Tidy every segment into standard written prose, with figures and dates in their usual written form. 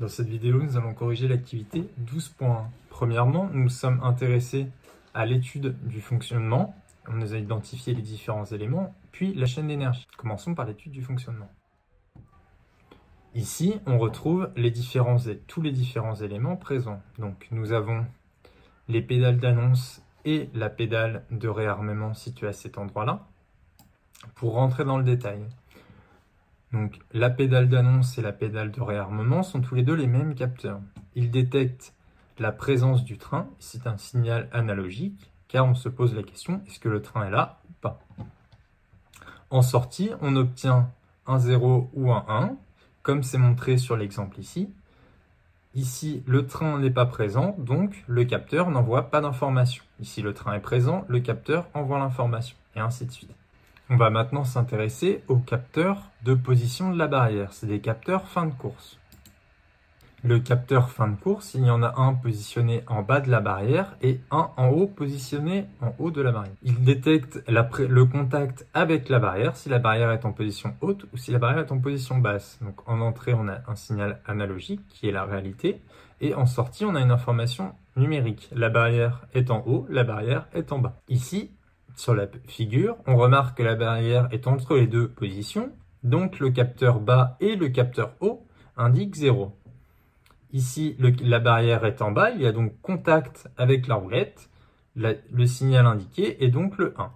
Dans cette vidéo, nous allons corriger l'activité 12.1. Premièrement, nous sommes intéressés à l'étude du fonctionnement. On nous a identifié les différents éléments, puis la chaîne d'énergie. Commençons par l'étude du fonctionnement. Ici, on retrouve tous les différents éléments présents. Donc, nous avons les pédales d'annonce et la pédale de réarmement située à cet endroit-là. Pour rentrer dans le détail, donc, la pédale d'annonce et la pédale de réarmement sont tous les deux les mêmes capteurs. Ils détectent la présence du train. C'est un signal analogique, car on se pose la question, est-ce que le train est là ou pas? En sortie, on obtient un 0 ou un 1, comme c'est montré sur l'exemple ici. Ici, le train n'est pas présent, donc le capteur n'envoie pas d'information. Ici, le train est présent, le capteur envoie l'information, et ainsi de suite. On va maintenant s'intéresser aux capteurs de position de la barrière. C'est des capteurs fin de course. Le capteur fin de course, il y en a un positionné en bas de la barrière et un en haut positionné en haut de la barrière. Il détecte le contact avec la barrière, si la barrière est en position haute ou si la barrière est en position basse. Donc en entrée, on a un signal analogique qui est la réalité et en sortie, on a une information numérique. La barrière est en haut, la barrière est en bas. Ici, sur la figure, on remarque que la barrière est entre les deux positions, donc le capteur bas et le capteur haut indiquent 0. Ici, la barrière est en bas, il y a donc contact avec la roulette, le signal indiqué est donc le 1.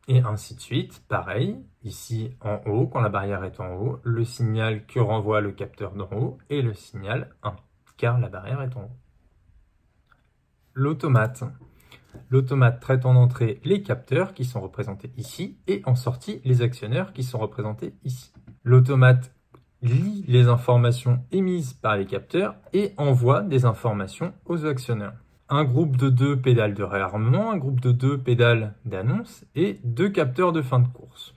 Et ainsi de suite, pareil, ici en haut, quand la barrière est en haut, le signal que renvoie le capteur d'en haut est le signal 1, car la barrière est en haut. L'automate. L'automate traite en entrée les capteurs qui sont représentés ici et en sortie les actionneurs qui sont représentés ici. L'automate lit les informations émises par les capteurs et envoie des informations aux actionneurs. Un groupe de 2 pédales de réarmement, un groupe de 2 pédales d'annonce et 2 capteurs de fin de course.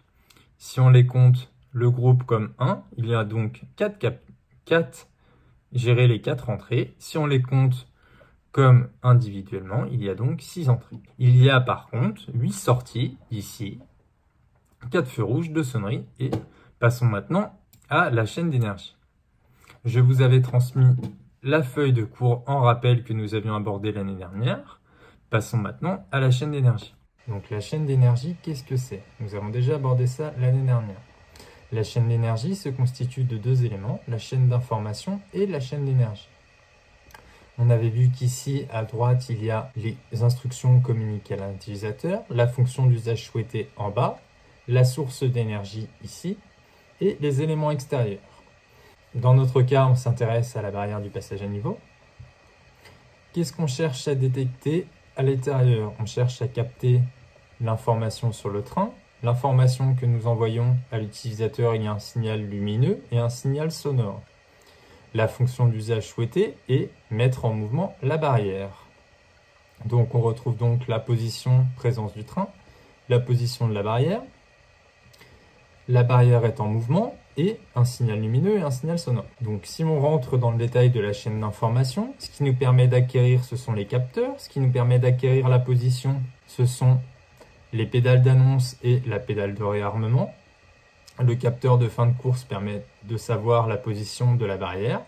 Si on les compte le groupe comme 1, il y a donc 4 gérer les 4 entrées. Si on les compte comme individuellement, il y a donc 6 entrées. Il y a par contre 8 sorties ici, 4 feux rouges, 2 sonneries et passons maintenant à la chaîne d'énergie. Je vous avais transmis la feuille de cours en rappel que nous avions abordée l'année dernière. Passons maintenant à la chaîne d'énergie. Donc la chaîne d'énergie, qu'est-ce que c'est? Nous avons déjà abordé ça l'année dernière. La chaîne d'énergie se constitue de 2 éléments, la chaîne d'information et la chaîne d'énergie. On avait vu qu'ici, à droite, il y a les instructions communiquées à l'utilisateur, la fonction d'usage souhaité en bas, la source d'énergie ici, et les éléments extérieurs. Dans notre cas, on s'intéresse à la barrière du passage à niveau. Qu'est-ce qu'on cherche à détecter à l'intérieur? On cherche à capter l'information sur le train. L'information que nous envoyons à l'utilisateur, il y a un signal lumineux et un signal sonore. La fonction d'usage souhaité est mettre en mouvement la barrière. Donc on retrouve donc la position présence du train, la position de la barrière est en mouvement et un signal lumineux et un signal sonore. Donc si on rentre dans le détail de la chaîne d'information, ce qui nous permet d'acquérir ce sont les capteurs, ce qui nous permet d'acquérir la position ce sont les pédales d'annonce et la pédale de réarmement. Le capteur de fin de course permet de savoir la position de la barrière.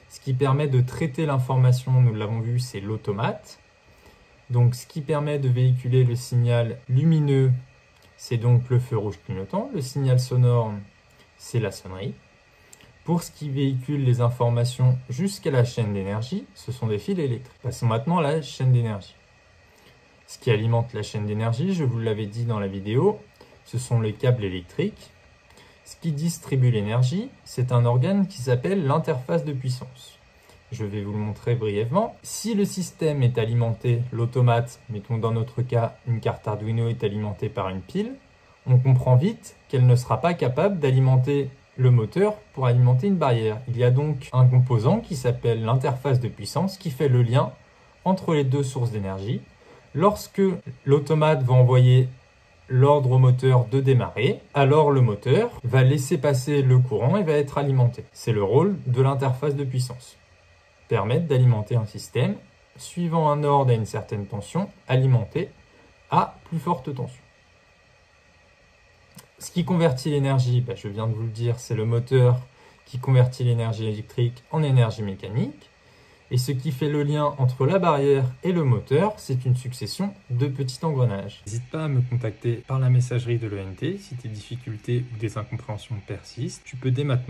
Ce qui permet de traiter l'information, nous l'avons vu, c'est l'automate. Donc ce qui permet de véhiculer le signal lumineux, c'est donc le feu rouge clignotant. Le signal sonore, c'est la sonnerie. Pour ce qui véhicule les informations jusqu'à la chaîne d'énergie, ce sont des fils électriques. Passons maintenant à la chaîne d'énergie. Ce qui alimente la chaîne d'énergie, je vous l'avais dit dans la vidéo, ce sont les câbles électriques. Ce qui distribue l'énergie, c'est un organe qui s'appelle l'interface de puissance. Je vais vous le montrer brièvement. Si le système est alimenté, l'automate, mettons dans notre cas une carte Arduino est alimentée par une pile, on comprend vite qu'elle ne sera pas capable d'alimenter le moteur pour alimenter une barrière. Il y a donc un composant qui s'appelle l'interface de puissance qui fait le lien entre les deux sources d'énergie. Lorsque l'automate va envoyer l'ordre au moteur de démarrer, alors le moteur va laisser passer le courant et va être alimenté. C'est le rôle de l'interface de puissance. Permettre d'alimenter un système suivant un ordre à une certaine tension, alimenté à plus forte tension. Ce qui convertit l'énergie, je viens de vous le dire, c'est le moteur qui convertit l'énergie électrique en énergie mécanique. Et ce qui fait le lien entre la barrière et le moteur, c'est une succession de petits engrenages. N'hésite pas à me contacter par la messagerie de l'ENT si tes difficultés ou des incompréhensions persistent. Tu peux dès maintenant